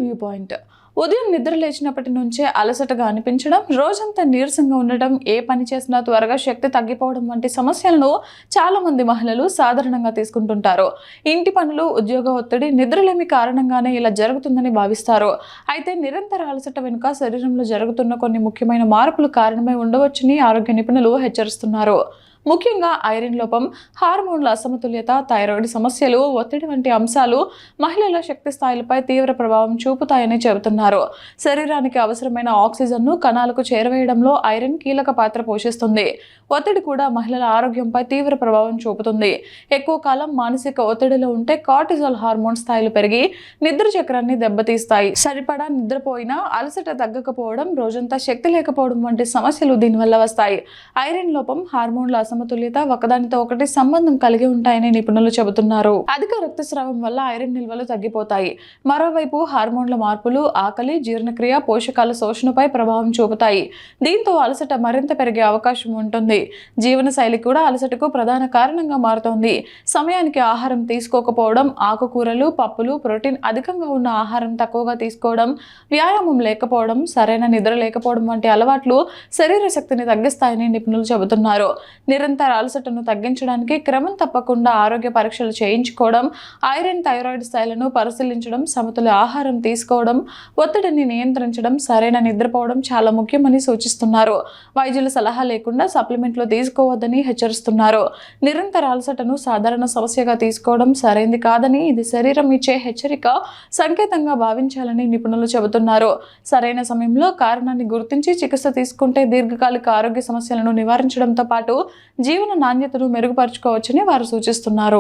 View point. ఉదయం నిద్ర లేచినప్పటి నుంచే అలసటగా అనిపించడం, రోజంతా నీరసంగా ఉండటం, ఏ పని చేసినా త్వరగా శక్తి తగ్గిపోవడం వంటి సమస్యలను చాలా మంది మహిళలు సాధారణంగా తీసుకుంటుంటారు. ఇంటి పనులు, ఉద్యోగ ఒత్తిడి, నిద్రలేమి కారణంగానే ఇలా జరుగుతుందని భావిస్తారు. అయితే నిరంతర అలసట వెనుక శరీరంలో జరుగుతున్న కొన్ని ముఖ్యమైన మార్పులు కారణమై ఉండవచ్చని ఆరోగ్య నిపుణులు హెచ్చరిస్తున్నారు. ముఖ్యంగా ఐరన్ లోపం, హార్మోన్ల అసమతుల్యత, థైరాయిడ్ సమస్యలు, ఒత్తిడి వంటి అంశాలు మహిళల శక్తి స్థాయిలపై తీవ్ర ప్రభావం చూపుతాయని చెబుతున్నారు. శరీరానికి అవసరమైన ఆక్సిజన్ను కణాలకు చేరవేయడంలో ఐరన్ కీలక పాత్ర పోషిస్తుంది. ఒత్తిడి కూడా మహిళల ఆరోగ్యంపై తీవ్ర ప్రభావం చూపుతుంది. ఎక్కువ కాలం మానసిక ఒత్తిడిలో ఉంటే కార్టిజాల్ హార్మోన్ స్థాయిలు పెరిగి నిద్ర చక్రాన్ని దెబ్బతీస్తాయి. సరిపడా నిద్రపోయినా అలసట తగ్గకపోవడం, రోజంతా శక్తి లేకపోవడం వంటి సమస్యలు దీనివల్ల వస్తాయి. ఐరన్ లోపం, హార్మోన్ల అసమతుల్యత ఒకదానితో ఒకటి సంబంధం కలిగి ఉంటాయని నిపుణులు చెబుతున్నారు. అధిక రక్తస్రావం వల్ల ఐరన్ నిల్వలు తగ్గిపోతాయి. మరోవైపు హార్మోన్ల మార్పులు ఆకలి, జీర్ణక్రియ, పోషకాల శోషణపై ప్రభావం చూపుతాయి. దీంతో అలసట మరింత పెరిగే అవకాశం ఉంటుంది. జీవనశైలి కూడా అలసటకు ప్రధాన కారణంగా మారుతోంది. సమయానికి ఆహారం తీసుకోకపోవడం, ఆకుకూరలు, పప్పులు, ప్రోటీన్ అధికంగా ఉన్న ఆహారం తక్కువగా తీసుకోవడం, వ్యాయామం లేకపోవడం, సరైన నిద్ర లేకపోవడం వంటి అలవాట్లు శరీర శక్తిని తగ్గిస్తాయని నిపుణులు చెబుతున్నారు. నిరంతర అలసటను తగ్గించడానికి క్రమం తప్పకుండా ఆరోగ్య పరీక్షలు చేయించుకోవడం, ఐరన్, థైరాయిడ్ స్థాయిలను పరిశీలించడం, సమతుల్య ఆహారం తీసుకోవడం, ఒత్తిడిని నియంత్రించడం, సరైన నిద్రపోవడం చాలా ముఖ్యమని సూచిస్తున్నారు. వైద్యుల సలహా లేకుండా సప్లిమెంట్లు తీసుకోవద్దని హెచ్చరిస్తున్నారు. నిరంతర అలసటను సాధారణ సమస్యగా తీసుకోవడం సరైంది కాదని, ఇది శరీరం ఇచ్చే హెచ్చరిక సంకేతంగా భావించాలని నిపుణులు చెబుతున్నారు. సరైన సమయంలో కారణాన్ని గుర్తించి చికిత్స తీసుకుంటే దీర్ఘకాలిక ఆరోగ్య సమస్యలను నివారించడంతో పాటు జీవన నాణ్యతను మెరుగుపరుచుకోవచ్చని వారు సూచిస్తున్నారు.